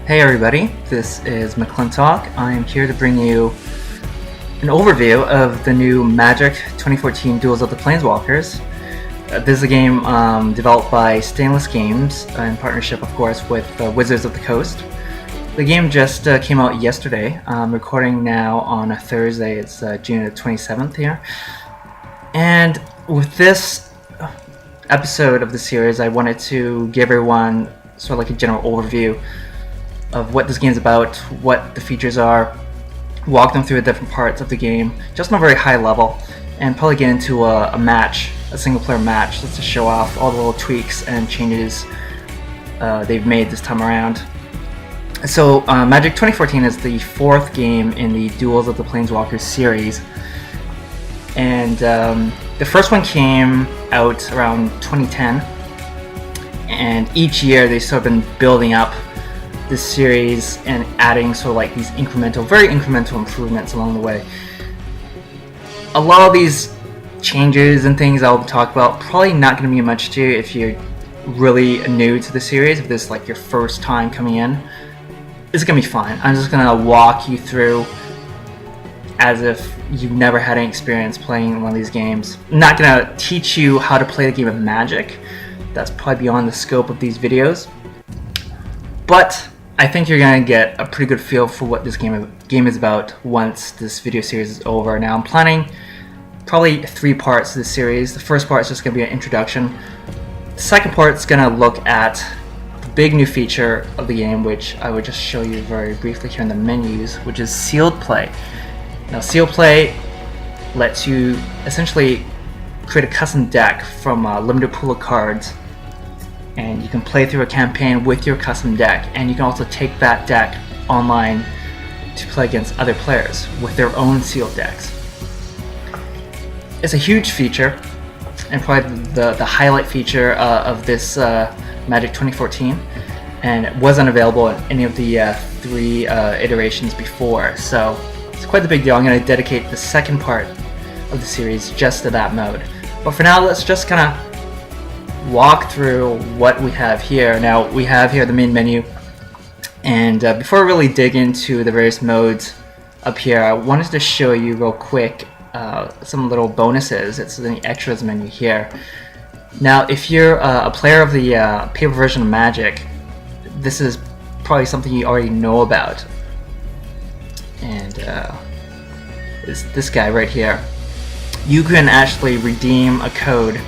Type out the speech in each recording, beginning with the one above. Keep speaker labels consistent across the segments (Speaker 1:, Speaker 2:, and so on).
Speaker 1: Hey everybody, this is McClintock. I am here to bring you an overview of the new Magic 2014 Duels of the Planeswalkers. This is a game developed by Stainless Games in partnership, of course, with Wizards of the Coast. The game just came out yesterday. I'm recording now on a Thursday. It's June the 27th here. And with this episode of the series, I wanted to give everyone sort of like a general overview of what this game's about, what the features are, walk them through the different parts of the game, just on a very high level, and probably get into a single player match, just to show off all the little tweaks and changes they've made this time around. So Magic 2014 is the fourth game in the Duels of the Planeswalkers series, and the first one came out around 2010, and each year they've sort of been building up this series and adding sort of like these very incremental improvements along the way. A lot of these changes and things I'll talk about probably not going to be much to you if you're really new to the series, if this is like your first time coming in. It's going to be fine. I'm just going to walk you through as if you've never had any experience playing one of these games. I'm not going to teach you how to play the game of Magic. That's probably beyond the scope of these videos. But I think you're going to get a pretty good feel for what this game is about once this video series is over. Now I'm planning probably 3 parts to this series. The first part is just going to be an introduction. The second part is going to look at the big new feature of the game, which I would just show you very briefly here in the menus, which is sealed play. Now sealed play lets you essentially create a custom deck from a limited pool of cards, and you can play through a campaign with your custom deck, and you can also take that deck online to play against other players with their own sealed decks. It's a huge feature, and probably the highlight feature of this Magic 2014, and it wasn't available in any of the 3 iterations before, so it's quite the big deal. I'm going to dedicate the second part of the series just to that mode. But for now, let's just kind of walk through what we have here. Now we have here the main menu, and before I really dig into the various modes up here, I wanted to show you real quick some little bonuses. It's in the extras menu here. Now if you're a player of the paper version of Magic, this is probably something you already know about, and it's this guy right here. You can actually redeem a code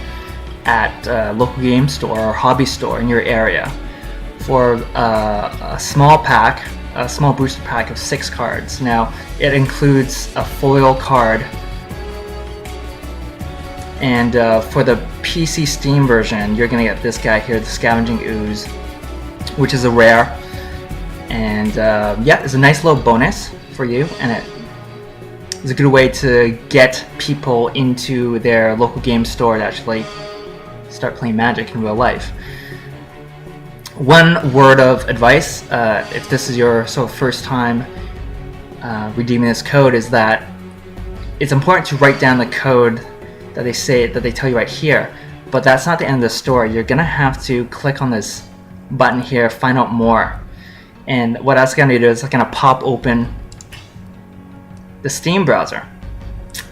Speaker 1: at a local game store or hobby store in your area for a small booster pack of 6 cards. Now it includes a foil card, and for the PC Steam version you're gonna get this guy here, the Scavenging Ooze, which is a rare, and yeah, it's a nice little bonus for you, and it is a good way to get people into their local game store to actually start playing Magic in real life. One word of advice, if this is your sort of first time redeeming this code, is that it's important to write down the code that they tell you right here, but that's not the end of the story. You're gonna have to click on this button here, find out more, and what that's gonna do is it's gonna pop open the Steam browser,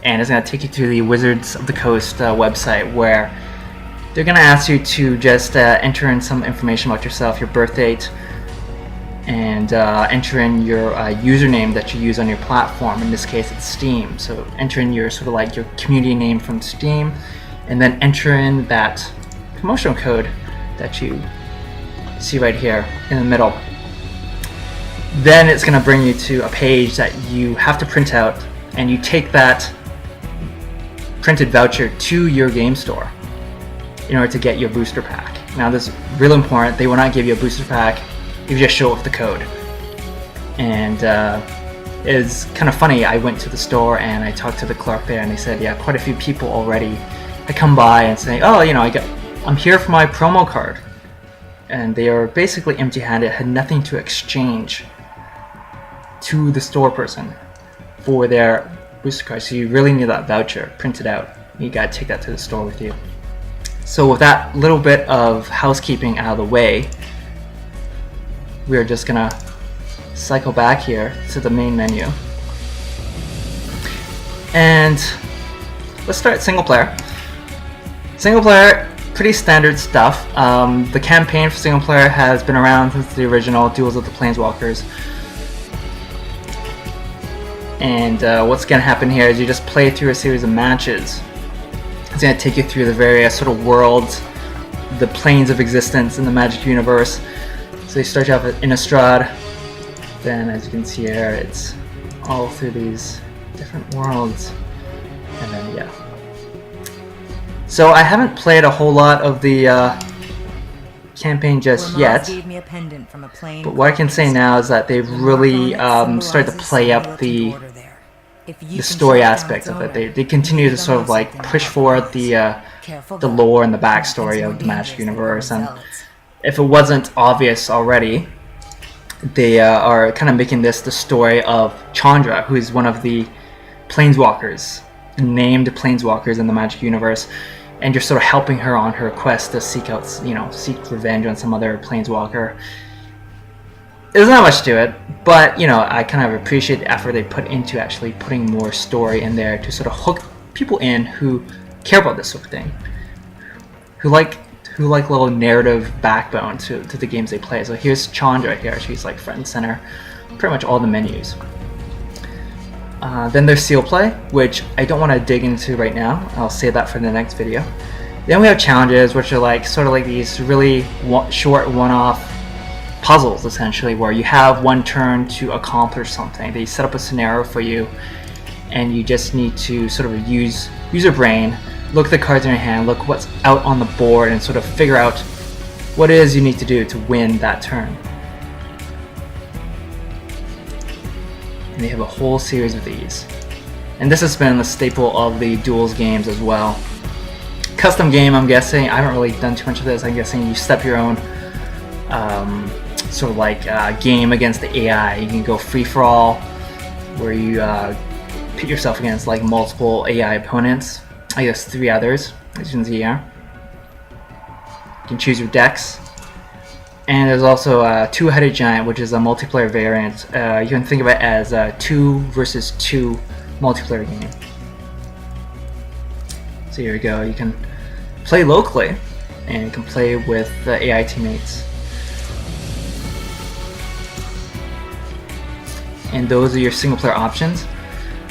Speaker 1: and it's gonna take you to the Wizards of the Coast website, where they're going to ask you to just enter in some information about yourself, your birth date, and enter in your username that you use on your platform. In this case, it's Steam. So enter in your sort of like your community name from Steam, and then enter in that promotional code that you see right here in the middle. Then it's going to bring you to a page that you have to print out, and you take that printed voucher to your game store in order to get your booster pack. Now this is real important. They will not give you a booster pack if you just show up the code. And it's kind of funny, I went to the store and I talked to the clerk there, and they said, yeah, quite a few people already had come by and saying, oh, you know, I'm here for my promo card. And they are basically empty-handed, had nothing to exchange to the store person for their booster card. So you really need that voucher printed out. You gotta take that to the store with you. So with that little bit of housekeeping out of the way, we're just gonna cycle back here to the main menu. And let's start single player. Single player, pretty standard stuff. The campaign for single player has been around since the original Duels of the Planeswalkers. And what's going to happen here is you just play through a series of matches. It's going to take you through the various sort of worlds, the planes of existence in the Magic universe. So you start off at Innistrad, then as you can see here, it's all through these different worlds, and then yeah. So I haven't played a whole lot of the campaign just yet, but what I can say now is that they've really started to play up the story aspects of it. They continue to sort of like push forward the lore and the backstory of the Magic universe, and if it wasn't obvious already, they are kind of making this the story of Chandra, who is one of the Planeswalkers, named Planeswalkers in the Magic universe, and you're sort of helping her on her quest to seek out, seek revenge on some other Planeswalker. There's not much to it, but I kind of appreciate the effort they put into actually putting more story in there to sort of hook people in who care about this sort of thing, who like little narrative backbone to the games they play. So here's Chandra here. She's like front and center, pretty much all the menus. Then there's Seal Play, which I don't want to dig into right now. I'll save that for the next video. Then we have challenges, which are sort of like these really short one-off puzzles, essentially, where you have one turn to accomplish something. They set up a scenario for you, and you just need to sort of use your brain, look at the cards in your hand, look what's out on the board, and sort of figure out what it is you need to do to win that turn. And they have a whole series of these. And this has been the staple of the Duels games as well. Custom game, I'm guessing. I haven't really done too much of this. I'm guessing you step your own sort of like game against the AI. You can go free-for-all, where you pit yourself against like multiple AI opponents. I guess 3 others, as you can see here. You can choose your decks. And there's also a Two-Headed Giant, which is a multiplayer variant. You can think of it as a 2 versus 2 multiplayer game. So here we go. You can play locally, and you can play with the AI teammates. And those are your single-player options.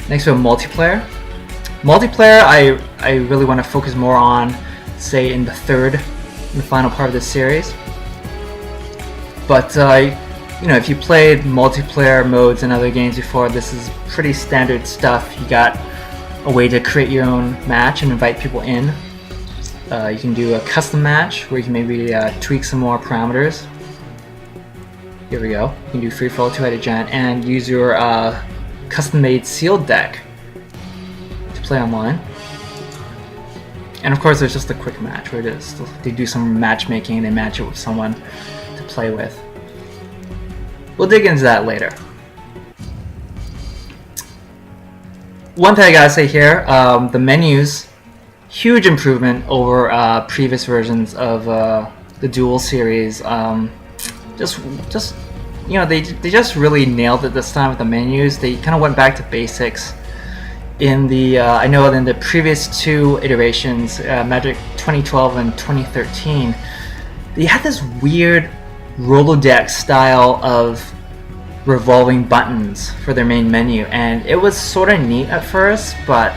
Speaker 1: Next we have multiplayer. Multiplayer, I really want to focus more on, say, in the final part of this series. But if you played multiplayer modes in other games before, this is pretty standard stuff. You got a way to create your own match and invite people in. You can do a custom match where you can maybe tweak some more parameters. Here we go. You can do free-for-all Two-Headed Giant and use your custom-made sealed deck to play online. And of course, there's just a quick match where they do some matchmaking. They match it with someone to play with. We'll dig into that later. One thing I gotta say here, the menus, huge improvement over previous versions of the Duel series. They just really nailed it this time with the menus. They kind of went back to basics. In the I know in the previous 2 iterations, Magic 2012 and 2013, they had this weird Rolodex style of revolving buttons for their main menu, and it was sort of neat at first, but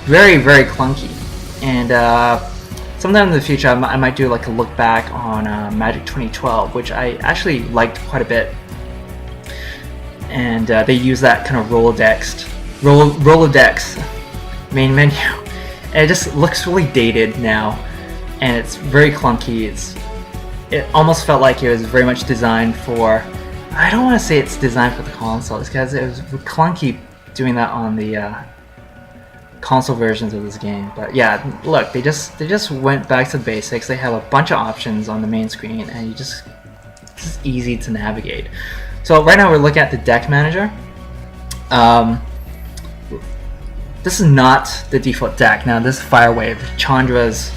Speaker 1: very, very clunky. And sometime in the future, I might do like a look back on Magic 2012, which I actually liked quite a bit. And they use that kind of Rolodex main menu, and it just looks really dated now, and it's very clunky. It almost felt like it was very much designed for, I don't want to say it's designed for the console, because it was clunky doing that on the console versions of this game. But yeah, look, they just went back to basics. They have a bunch of options on the main screen, and it's just easy to navigate. So right now we're looking at the deck manager. This is not the default deck. Now this is Firewave, Chandra's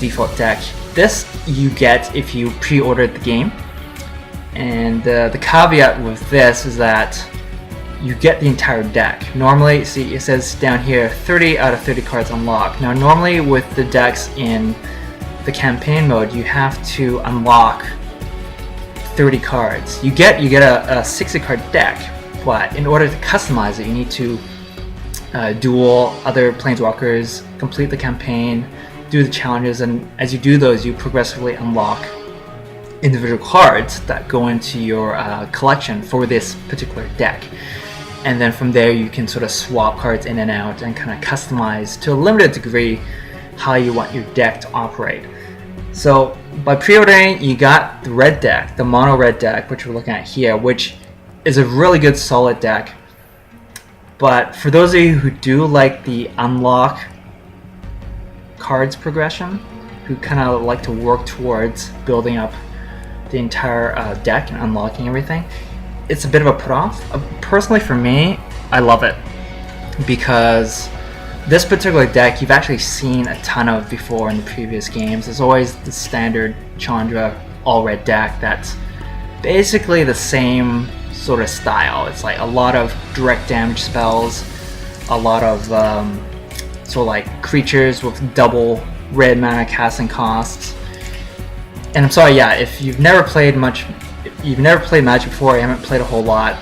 Speaker 1: default deck. This you get if you pre-ordered the game. And the caveat with this is that you get the entire deck. Normally, see, it says down here 30 out of 30 cards unlock. Now normally with the decks in the campaign mode, you have to unlock 30 cards. You get a 60 card deck, but in order to customize it, you need to duel other Planeswalkers, complete the campaign, do the challenges, and as you do those, you progressively unlock individual cards that go into your collection for this particular deck. And then from there you can sort of swap cards in and out and kind of customize to a limited degree how you want your deck to operate. So by pre-ordering, you got the red deck, the mono red deck, which we're looking at here, which is a really good solid deck. But for those of you who do like the unlock cards progression, who kind of like to work towards building up the entire deck and unlocking everything, it's a bit of a put off. Personally for me, I love it because this particular deck you've actually seen a ton of before in the previous games. There's always the standard Chandra all red deck that's basically the same sort of style. It's like a lot of direct damage spells, a lot of sort of like creatures with double red mana casting costs. And I'm sorry, yeah, if you've never played Magic before, you haven't played a whole lot,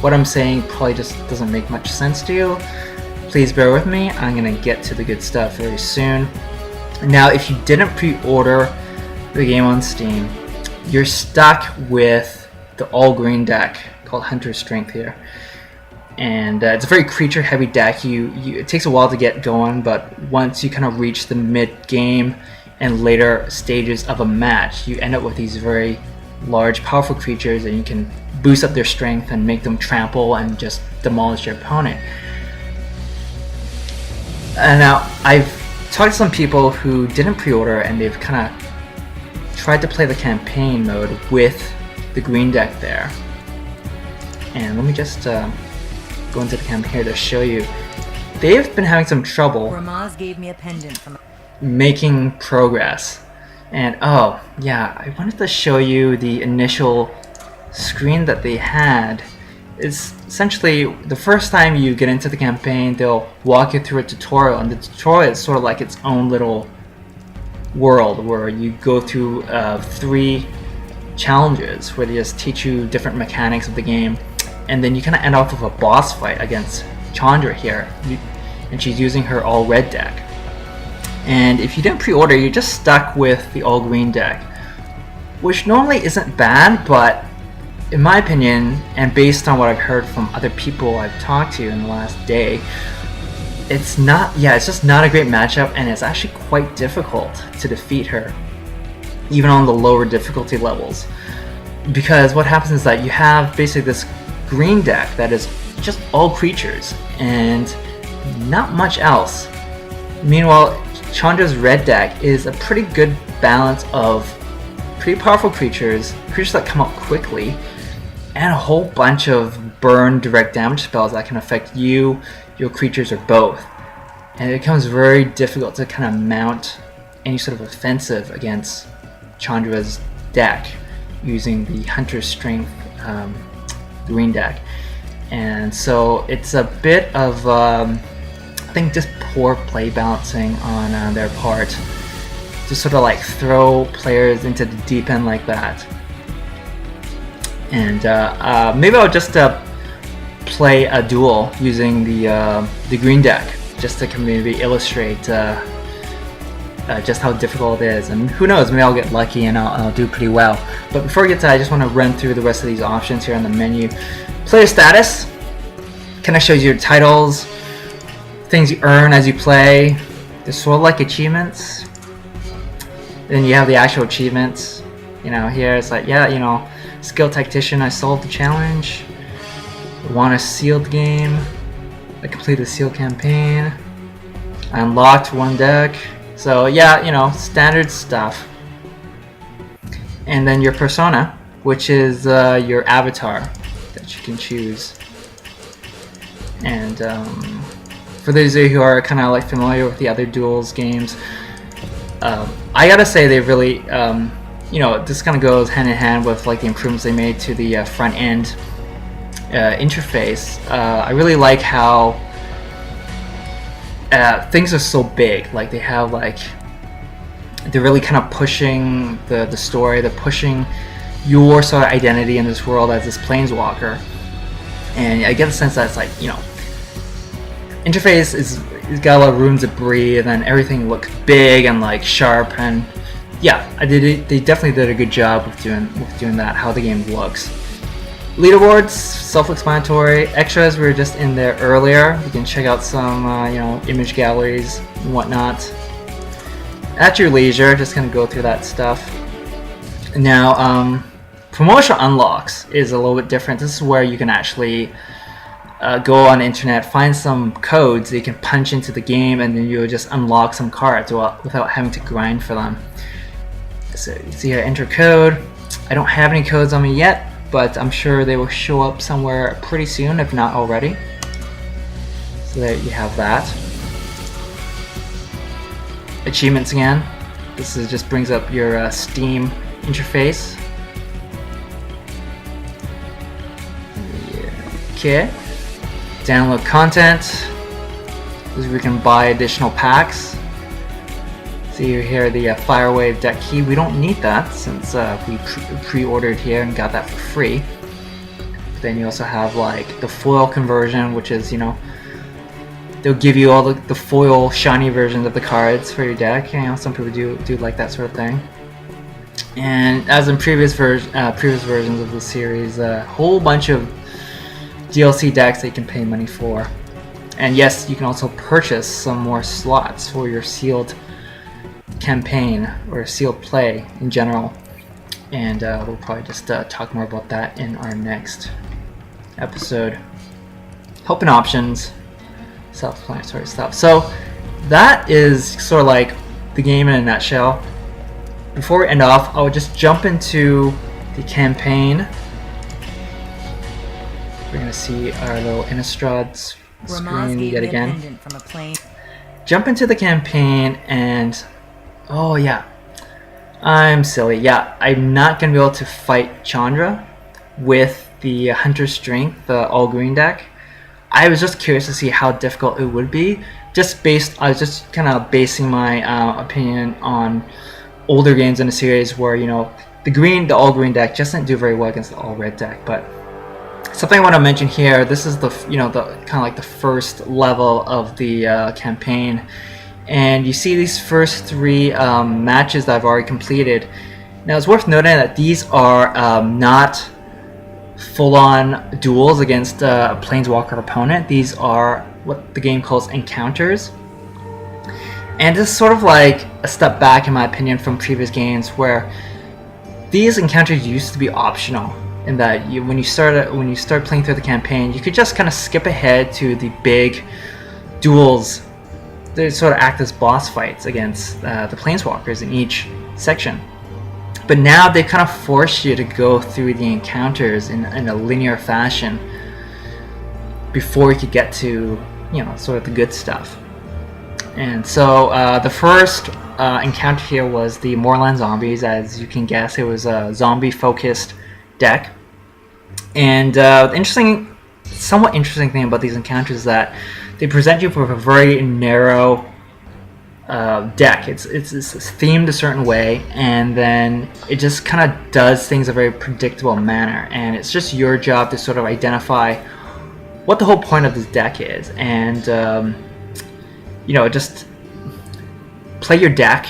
Speaker 1: what I'm saying probably just doesn't make much sense to you. Please bear with me, I'm gonna get to the good stuff very soon. Now, if you didn't pre-order the game on Steam, you're stuck with the all-green deck called Hunter's Strength here. And it's a very creature-heavy deck. It takes a while to get going, but once you kind of reach the mid-game and later stages of a match, you end up with these very large, powerful creatures, and you can boost up their strength and make them trample and just demolish your opponent. And now, I've talked to some people who didn't pre-order, and they've kind of tried to play the campaign mode with the green deck there. And let me just go into the campaign here to show you. They've been having some trouble
Speaker 2: Ramaz gave me a pendant from
Speaker 1: making progress. And oh yeah, I wanted to show you the initial screen that they had. It's essentially the first time you get into the campaign, they'll walk you through a tutorial, and the tutorial is sort of like its own little world where you go through 3 challenges where they just teach you different mechanics of the game, and then you kind of end off with a boss fight against Chandra here, and she's using her all red deck. And if you didn't pre-order, you're just stuck with the all green deck, which normally isn't bad, but in my opinion, and based on what I've heard from other people I've talked to in the last day, it's just not a great matchup, and it's actually quite difficult to defeat her, even on the lower difficulty levels. Because what happens is that you have basically this green deck that is just all creatures and not much else. Meanwhile, Chandra's red deck is a pretty good balance of pretty powerful creatures that come up quickly, and a whole bunch of burn direct damage spells that can affect you, your creatures, or both. And it becomes very difficult to kind of mount any sort of offensive against Chandra's deck using the Hunter's Strength green deck. And so it's a bit of I think just poor play balancing on their part to sort of like throw players into the deep end like that. And maybe I'll just play a duel using the green deck just to maybe illustrate just how difficult it is. And who knows, maybe I'll get lucky and I'll do pretty well. But before we get to that, I just want to run through the rest of these options here on the menu. Player status kind of shows your titles, things you earn as you play. There's sort of like achievements. Then you have the actual achievements. You know, here it's like, yeah, you know, skill tactician, I solved the challenge. Won a sealed game. I completed the sealed campaign. I unlocked 1 deck. So yeah, you know, standard stuff. And then your persona, which is your avatar that you can choose. And for those of you who are kind of like familiar with the other Duels games, I gotta say they really this kind of goes hand in hand with like the improvements they made to the front end interface. I really like how things are so big. Like they have they're really kind of pushing the story. They're pushing your sort of identity in this world as this planeswalker, and I get the sense that it's like, interface is got a lot of room to breathe, and everything looks big and like sharp, and yeah, they definitely did a good job with doing that. How the game looks. Leaderboards, self-explanatory. Extras, we were just in there earlier. You can check out some image galleries and whatnot at your leisure. Just gonna go through that stuff. Now, promotional unlocks is a little bit different. This is where you can actually go on the internet, find some codes that you can punch into the game, and then you'll just unlock some cards without having to grind for them. So you see here, enter code. I don't have any codes on me yet, but I'm sure they will show up somewhere pretty soon, if not already. So there you have that. Achievements again. This just brings up your Steam interface. Okay. Download content. This is where we can buy additional packs. See here the Firewave deck key. We don't need that since we pre-ordered here and got that for free. But then you also have like the foil conversion, which is, they'll give you all the foil shiny versions of the cards for your deck. Some people do like that sort of thing. And as in previous versions of the series, a whole bunch of DLC decks that you can pay money for. And yes, you can also purchase some more slots for your sealed campaign or sealed play in general. And we'll probably just talk more about that in our next episode. Help and options, self-explanatory stuff. So that is sort of like the game in a nutshell. Before we end off, I will just jump into the campaign. We're going to see our little Innistrad screen yet again. Jump into the campaign and... oh yeah, I'm silly. Yeah, I'm not going to be able to fight Chandra with the Hunter's Strength, the all-green deck. I was just curious to see how difficult it would be. I was just kind of basing my opinion on older games in the series where, the all-green deck just didn't do very well against the all-red deck. But something I want to mention here, this is the kind of like the first level of the campaign, and you see these first three matches that I've already completed. Now it's worth noting that these are not full-on duels against a planeswalker opponent. These are what the game calls encounters, and this is sort of like a step back in my opinion from previous games where these encounters used to be optional. In that when you start playing through the campaign, you could just kind of skip ahead to the big duels. They sort of act as boss fights against the planeswalkers in each section. But now they kind of force you to go through the encounters in a linear fashion before you could get to sort of the good stuff. And so the first encounter here was the Moorland Zombies. As you can guess, it was a zombie-focused deck. And the somewhat interesting thing about these encounters is that they present you with a very narrow deck. It's themed a certain way, and then it just kind of does things in a very predictable manner. And it's just your job to sort of identify what the whole point of this deck is, and just play your deck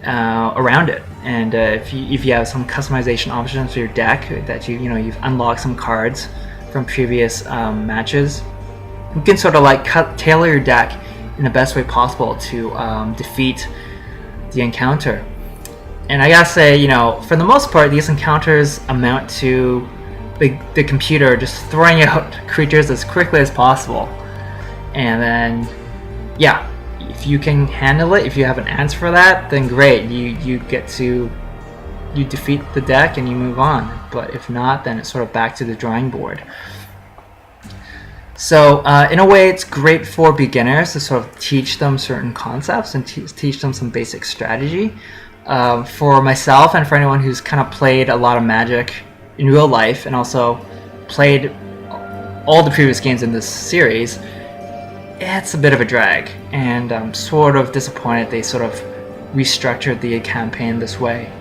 Speaker 1: around it. And if you have some customization options for your deck that you've unlocked some cards from previous matches, you can sort of tailor your deck in the best way possible to defeat the encounter. And I gotta say, for the most part, these encounters amount to the computer just throwing out creatures as quickly as possible. And then, yeah, if you can handle it, if you have an answer for that, then great. You defeat the deck and you move on. But if not, then it's sort of back to the drawing board. So in a way, it's great for beginners to sort of teach them certain concepts and teach them some basic strategy. For myself and for anyone who's kind of played a lot of Magic in real life and also played all the previous games in this series, it's a bit of a drag, and I'm sort of disappointed they sort of restructured the campaign this way.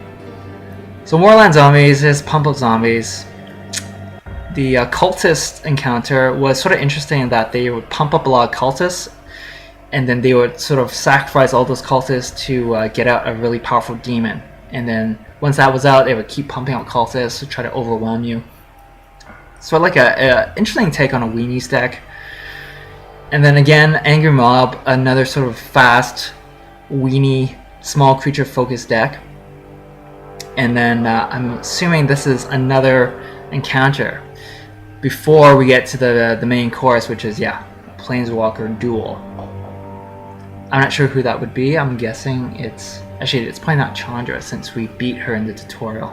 Speaker 1: So Moorland Zombies is pump up zombies. The cultist encounter was sort of interesting in that they would pump up a lot of cultists, and then they would sort of sacrifice all those cultists to get out a really powerful demon. And then once that was out, they would keep pumping out cultists to try to overwhelm you. So like a interesting take on a weenies deck. And then again, Angry Mob, another sort of fast, weenie, small creature focused deck. And then I'm assuming this is another encounter before we get to the main course, which is, yeah, Planeswalker Duel. I'm not sure who that would be. I'm guessing it's probably not Chandra, since we beat her in the tutorial.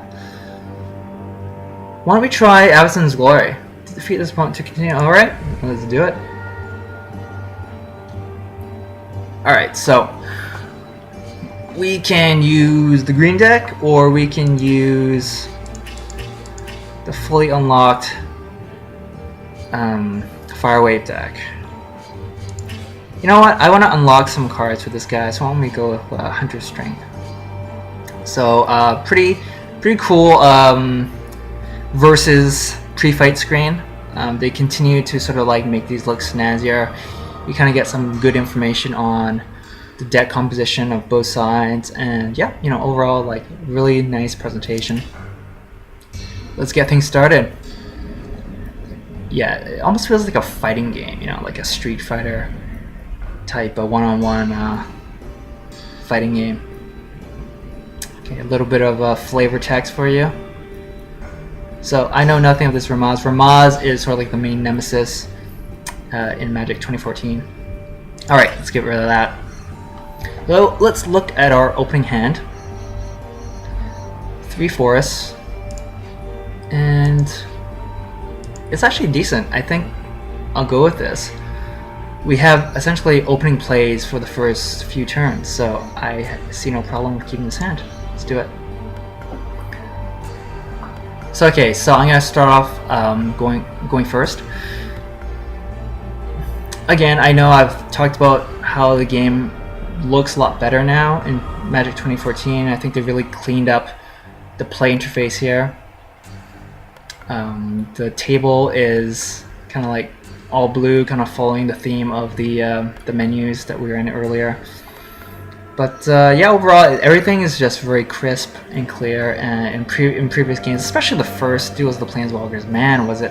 Speaker 1: Why don't we try Avacyn's Glory to defeat this opponent to continue? Alright, let's do it. Alright, so we can use the green deck, or we can use the fully unlocked Firewave deck. You know what? I want to unlock some cards for this guy, so why don't we go with Hunter's Strength. So pretty cool versus pre-fight screen. They continue to sort of like make these look snazzier. You kind of get some good information on the deck composition of both sides, and yeah, you know, overall like really nice presentation. Let's get things started. Yeah, it almost feels like a fighting game, you know, like a Street Fighter type of one-on-one fighting game. Okay, a little bit of flavor text for you. So I know nothing of this Ramaz. Ramaz is sort of like the main nemesis in Magic 2014. Alright, let's get rid of that. So let's look at our opening hand. 3 forests. And it's actually decent. I think I'll go with this. We have essentially opening plays for the first few turns, so I see no problem with keeping this hand. Let's do it. So okay, so I'm gonna start off going first. Again, I know I've talked about how the game looks a lot better now in Magic 2014. I think they've really cleaned up the play interface here. The table is kind of like all blue, kind of following the theme of the menus that we were in earlier. But yeah, overall, everything is just very crisp and clear. In previous games, especially the first Duels of the Planeswalkers, man, was a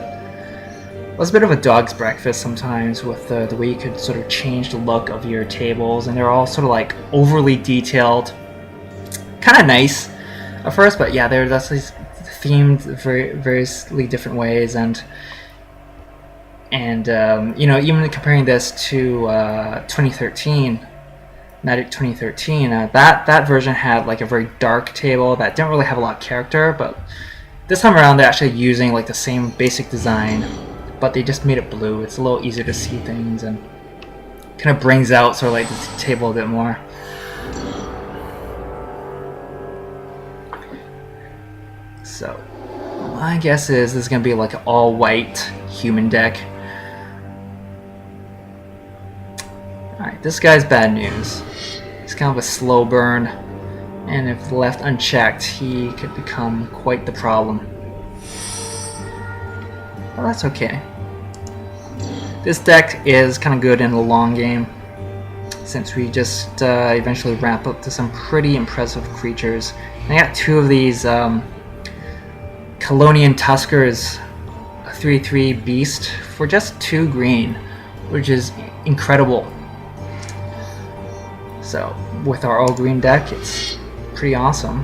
Speaker 1: bit of a dog's breakfast sometimes with the way you could sort of change the look of your tables, and they're all sort of like overly detailed, kind of nice at first, but yeah, they're themed variously different ways, and you know, even comparing this to 2013. Magic 2013, that version had like a very dark table that didn't really have a lot of character, but this time around they're actually using like the same basic design, but they just made it blue. It's a little easier to see things and kind of brings out sort of like the table a bit more. So my guess is this is going to be like an all-white human deck. Alright, this guy's bad news. He's kind of a slow burn, and if left unchecked, he could become quite the problem. Well, that's okay. This deck is kind of good in the long game, since we just eventually ramp up to some pretty impressive creatures. And I got 2 of these Colonian Tuskers, a 3/3 beast, for just 2 green, which is incredible. So, with our all-green deck, it's pretty awesome.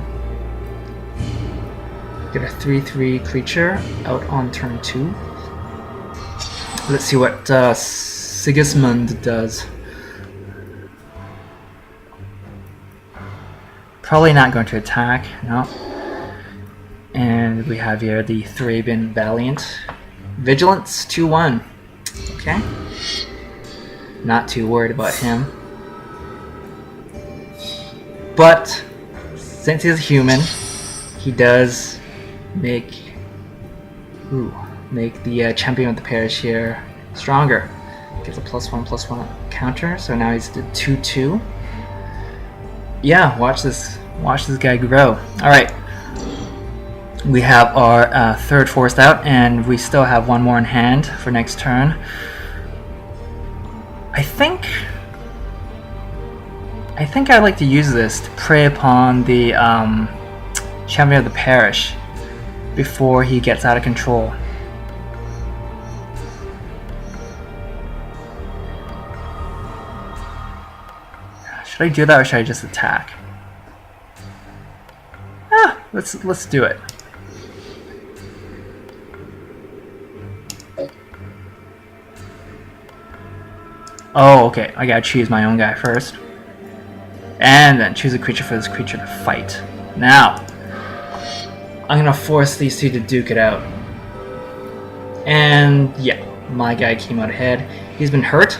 Speaker 1: Get a 3/3 creature out on turn 2. Let's see what Sigismund does. Probably not going to attack, no. And we have here the Thraben Valiant. Vigilance 2/1. Okay. Not too worried about him. But since he's a human, he does make the champion of the parish here stronger. Gets a +1/+1 counter, so now he's the 2/2. Yeah, watch this guy grow. All right, we have our third forest out, and we still have one more in hand for next turn. I think I'd like to use this to prey upon the champion of the parish before he gets out of control. Should I do that, or should I just attack? Let's do it. Oh, okay. I gotta choose my own guy first, and then choose a creature for this creature to fight. Now, I'm gonna force these two to duke it out. And yeah, my guy came out ahead. He's been hurt,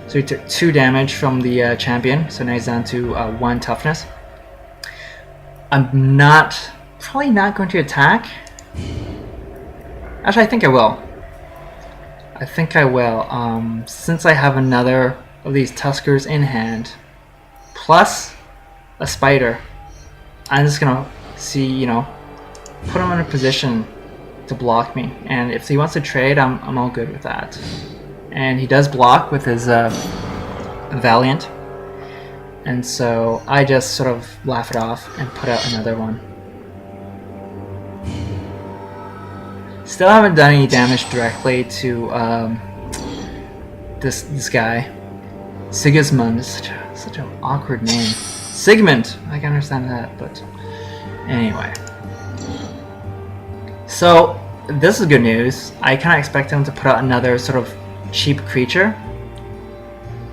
Speaker 1: so he took 2 damage from the champion, so now he's down to 1 toughness. I'm probably not going to attack. Actually, I think I will. Since I have another of these Tuskers in hand, plus a spider, I'm just gonna see, put him in a position to block me. And if he wants to trade, I'm all good with that. And he does block with his Valiant, and so I just sort of laugh it off and put out another one. Still haven't done any damage directly to this guy. Sigismund is such an awkward name. Sigmund, I can understand that, but anyway. So this is good news. I kind of expect him to put out another sort of cheap creature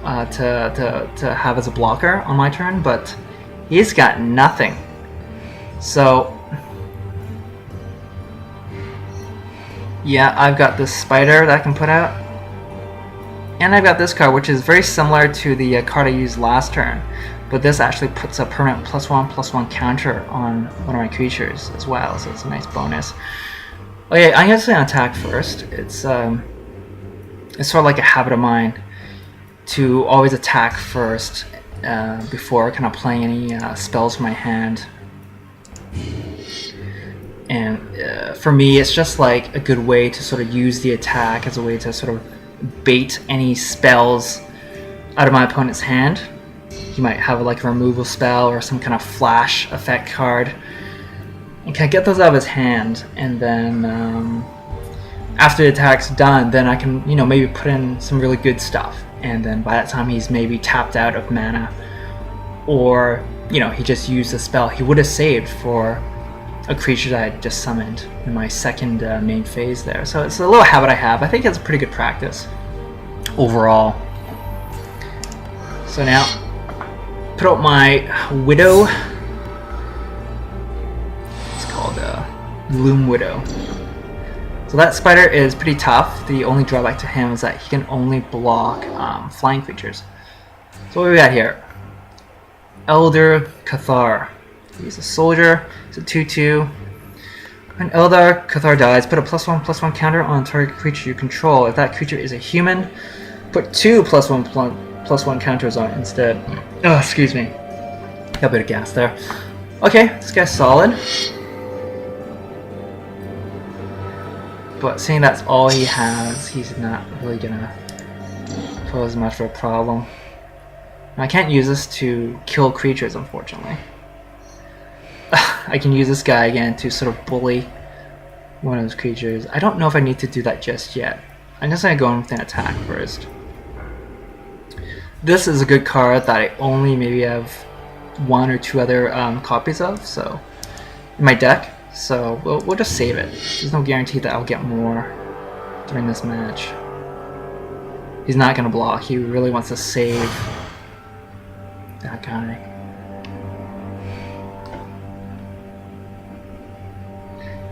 Speaker 1: to have as a blocker on my turn, but he's got nothing. So yeah, I've got this spider that I can put out, and I've got this card, which is very similar to the card I used last turn, but this actually puts a permanent +1/+1 counter on one of my creatures as well, so it's a nice bonus. Okay, I'm going to attack first. It's sort of like a habit of mine to always attack first before kind of playing any spells from my hand. And for me, it's just like a good way to sort of use the attack as a way to sort of bait any spells out of my opponent's hand. He might have like a removal spell or some kind of flash effect card, and can get those out of his hand, and then after the attack's done, then I can maybe put in some really good stuff, and then by that time he's maybe tapped out of mana, or he just used a spell he would have saved for a creature that I had just summoned in my second main phase there. So it's a little habit I have. I think it's a pretty good practice overall. So now, put out my Widow. It's called Gloom Widow. So that spider is pretty tough. The only drawback to him is that he can only block flying creatures. So what do we got here? Elder Cathar. He's a soldier. It's a 2/2. When Eldar Cathar dies, put a +1/+1 counter on target creature you control. If that creature is a human, put 2 +1/+1 counters on it instead. Oh, excuse me. Got a bit of gas there. Okay, this guy's solid. But seeing that's all he has, he's not really gonna pose much of a problem. I can't use this to kill creatures, unfortunately. I can use this guy again to sort of bully one of those creatures. I don't know if I need to do that just yet. I'm just going to go in with an attack first. This is a good card that I only maybe have 1 or 2 other copies of in my deck. So we'll just save it. There's no guarantee that I'll get more during this match. He's not going to block. He really wants to save that guy.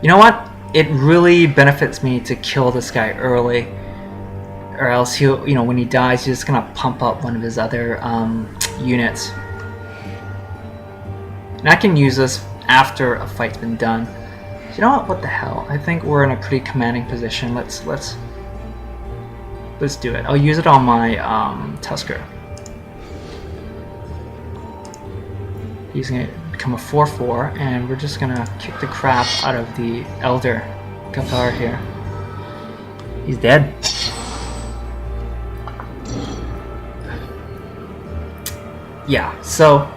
Speaker 1: You know what? It really benefits me to kill this guy early, or else he'll, when he dies, he's just gonna pump up one of his other units. And I can use this after a fight's been done. You know what? What the hell? I think we're in a pretty commanding position. Let's do it. I'll use it on my Tusker. He's gonna become a 4/4, and we're just gonna kick the crap out of the Elder Cathar here. He's dead. Yeah. So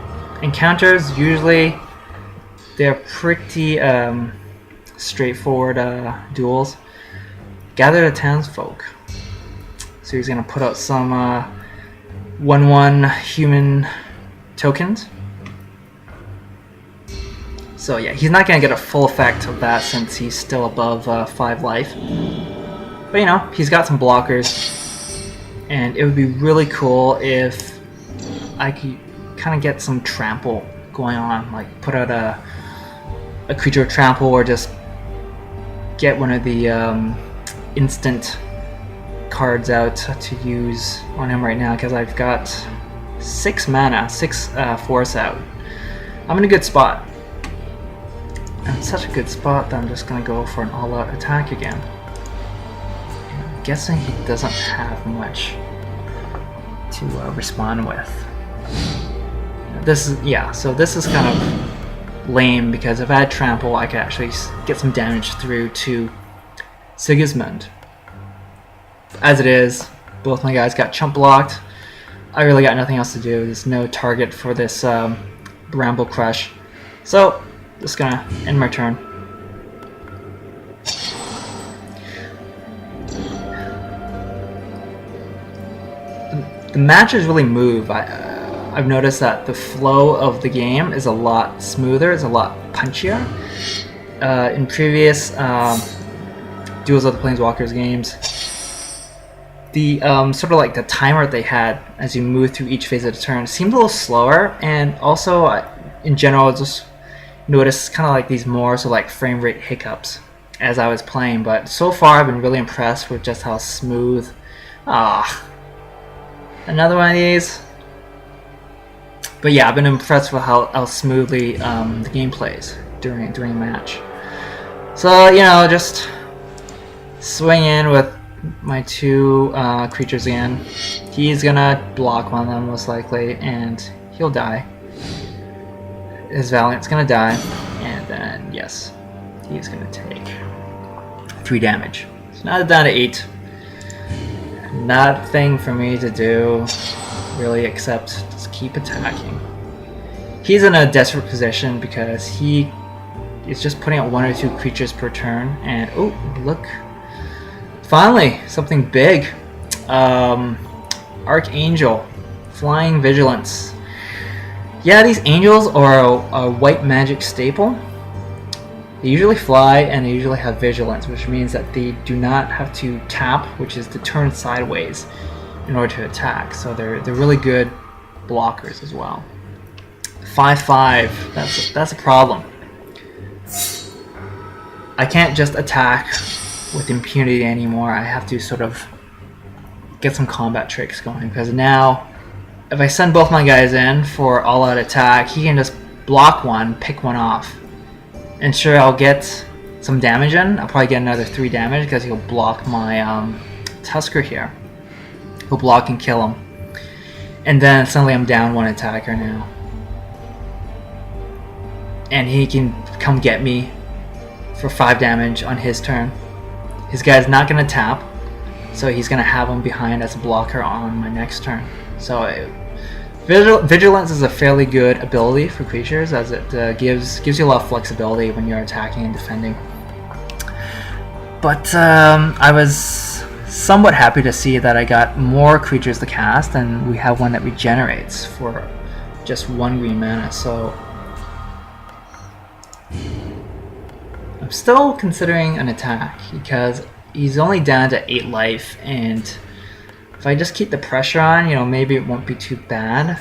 Speaker 1: encounters usually they're pretty straightforward duels. Gather the townsfolk. So he's gonna put out some 1/1 human tokens. So yeah, he's not gonna get a full effect of that since he's still above 5 life. But you know, he's got some blockers, and it would be really cool if I could kind of get some trample going on, like put out a creature trample, or just get one of the instant cards out to use on him right now, because I've got 6 mana, 6 force out. I'm in a good spot. I'm such a good spot that I'm just gonna go for an all-out attack again. I'm guessing he doesn't have much to respond with. This is, yeah, so this is kind of lame, because if I had trample I could actually get some damage through to Sigismund. As it is, both my guys got chump blocked. I really got nothing else to do. There's no target for this Bramble Crush, so just gonna end my turn. The matches really move. I've noticed that the flow of the game is a lot smoother, it's a lot punchier. In previous Duels of the Planeswalkers games, the sort of like the timer they had as you move through each phase of the turn seemed a little slower, and also in general just noticed kind of like these more so like frame rate hiccups as I was playing. But so far I've been really impressed with just how smooth. Another one of these. But yeah, I've been impressed with how smoothly the game plays during a match. So you know, just swing in with my 2 creatures again. He's gonna block one of them most likely, and he'll die. His Valiant's gonna die, and then yes, he's gonna take 3 damage. So now down to 8. Nothing for me to do really except just keep attacking. He's in a desperate position because he is just putting out 1 or 2 creatures per turn, and oh look, finally something big. Archangel, Flying Vigilance. Yeah, these angels are a white magic staple. They usually fly and they usually have vigilance, which means that they do not have to tap, which is to turn sideways in order to attack. So they're really good blockers as well. 5/5. That's a problem. I can't just attack with impunity anymore. I have to sort of get some combat tricks going, because now if I send both my guys in for all-out attack, he can just block one, pick one off. And sure, I'll get some damage in. I'll probably get another 3 damage because he'll block my Tusker here. He'll block and kill him. And then suddenly I'm down 1 attacker now. And he can come get me for 5 damage on his turn. His guy's not going to tap, so he's going to have him behind as a blocker on my next turn. So Vigilance is a fairly good ability for creatures, as it gives you a lot of flexibility when you're attacking and defending. But I was somewhat happy to see that I got more creatures to cast, and we have one that regenerates for just 1 green mana. So I'm still considering an attack because he's only down to 8 life, and if I just keep the pressure on, you know, maybe it won't be too bad.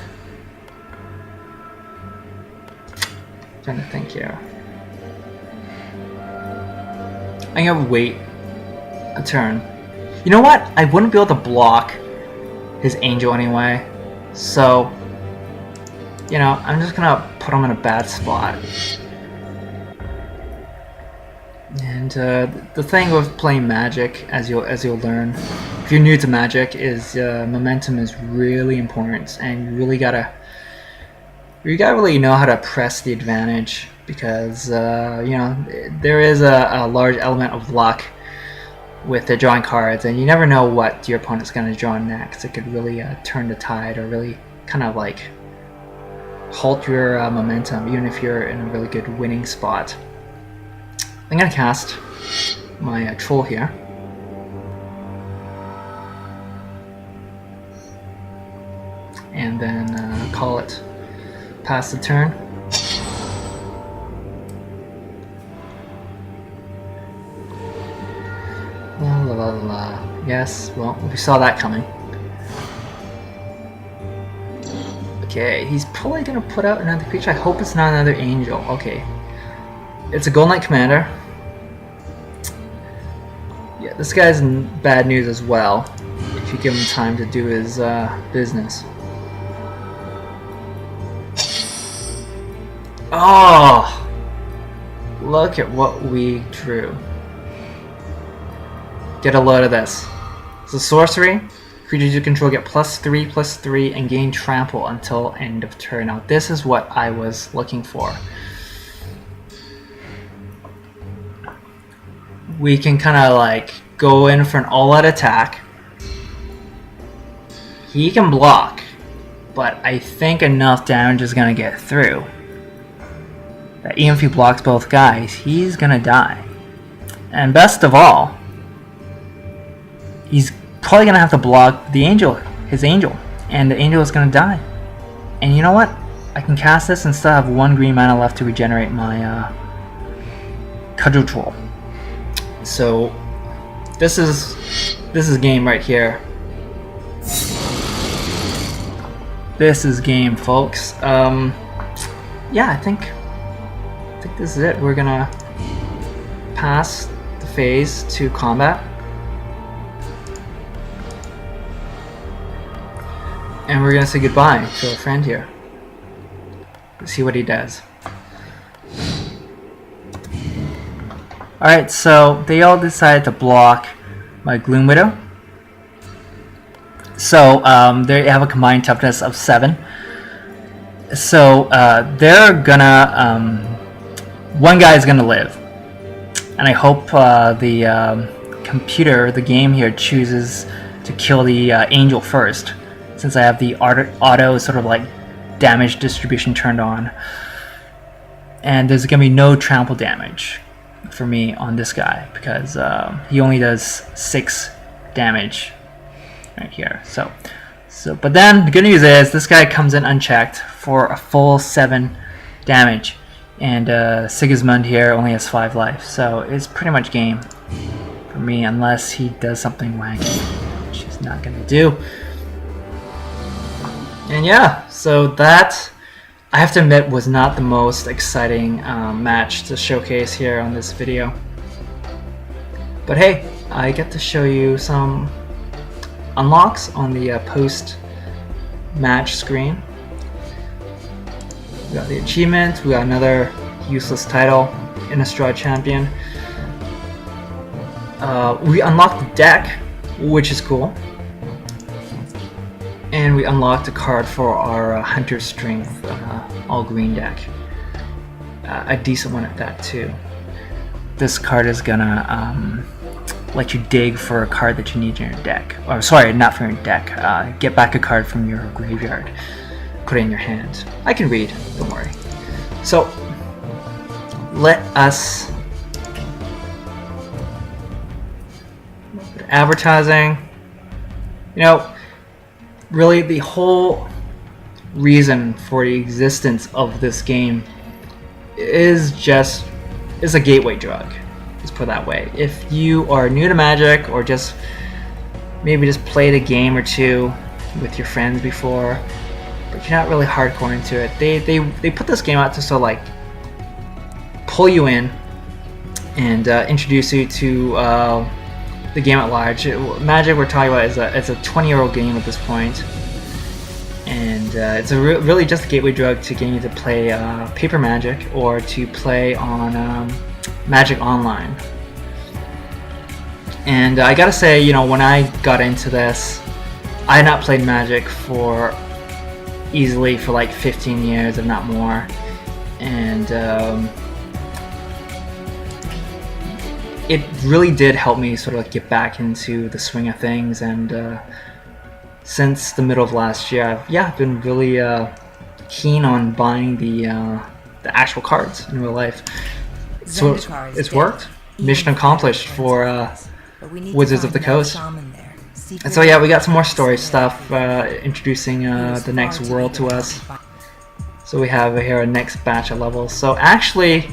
Speaker 1: I'm trying to think here. I'm gonna wait a turn. You know what? I wouldn't be able to block his angel anyway, so you know, I'm just gonna put them in a bad spot. And the thing with playing Magic, as you'll learn, if you're new to Magic, is momentum is really important, and you gotta really know how to press the advantage, because you know, there is a large element of luck with the drawing cards, and you never know what your opponent's going to draw next. It could really turn the tide, or really kind of like halt your momentum, even if you're in a really good winning spot. I'm going to cast my troll here. And then call it pass the turn. La la la la. Yes, well, we saw that coming. Okay, he's probably gonna put out another creature. I hope it's not another angel. Okay. It's a Gold Knight Commander. Yeah, this guy's in bad news as well, if you give him time to do his business. Oh! Look at what we drew. Get a load of this. It's a sorcery. Creatures you control get +3/+3 and gain trample until end of turn. Now this is what I was looking for. We can kind of like go in for an all-out attack. He can block, but I think enough damage is gonna get through that even if he blocks both guys, he's gonna die. And best of all, he's probably gonna have to block the angel, his angel, and the angel is gonna die. And you know what? I can cast this and still have 1 green mana left to regenerate my Cudgel Troll. So this is game right here. This is game, folks. Yeah, I think this is it. We're gonna pass the phase to combat. And we're gonna say goodbye to our friend here. Let's see what he does. Alright, so they all decided to block my Gloom Widow. So they have a combined toughness of 7. So they're gonna one guy is gonna live, and I hope the computer, the game here, chooses to kill the angel first, since I have the auto sort of like damage distribution turned on, and there's gonna be no trample damage for me on this guy because he only does 6 damage right here. So but then the good news is this guy comes in unchecked for a full 7 damage, and Sigismund here only has 5 life, so it's pretty much game for me unless he does something wacky, which he's not gonna do. And yeah, so that, I have to admit, was not the most exciting match to showcase here on this video. But hey, I get to show you some unlocks on the post-match screen. We got the achievement, we got another useless title, Innistrad Champion. We unlocked the deck, which is cool. And we unlocked a card for our Hunter's Strength all green deck. A decent one at that too. This card is gonna let you dig for a card that you need in your deck. Or sorry, not from your deck. Get back a card from your graveyard. Put it in your hand. I can read, don't worry. So let us advertising. You know, really the whole reason for the existence of this game is a gateway drug. Let's put it that way. If you are new to Magic, or just maybe just played a game or two with your friends before, but you're not really hardcore into it, they put this game out to sort of like pull you in and introduce you to the game at large. Magic, we're talking about, is a 20-year-old game at this point, and it's really just a gateway drug to getting you to play paper Magic or to play on Magic Online. And I gotta say, you know, when I got into this, I had not played Magic for like 15 years, if not more, and it really did help me sort of like get back into the swing of things. And since the middle of last year, I've been really keen on buying the actual cards in real life. So it's worked. Mission accomplished for Wizards of the Coast. And so yeah, we got some more story stuff introducing the next world to us. So we have here a next batch of levels. So actually,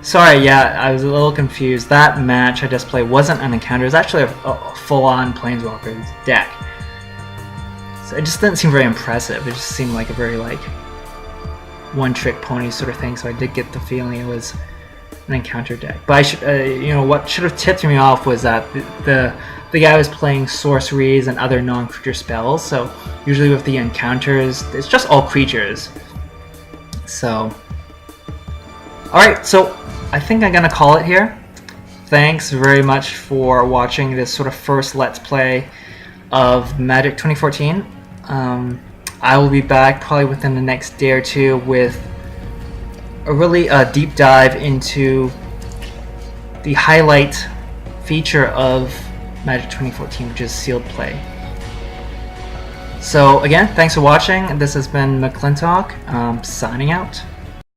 Speaker 1: sorry, yeah, I was a little confused. That match I just played wasn't an encounter. It was actually a full-on Planeswalkers deck. So it just didn't seem very impressive. It just seemed like a very like one-trick pony sort of thing. So I did get the feeling it was an encounter deck. But I should, you know, what should have tipped me off was that the guy was playing sorceries and other non-creature spells. So usually with the encounters, it's just all creatures. So, alright, so I think I'm gonna call it here. Thanks very much for watching this sort of first Let's Play of Magic 2014. I will be back probably within the next day or two with a really deep dive into the highlight feature of Magic 2014, which is sealed play. So again, thanks for watching. This has been McClintock, signing out.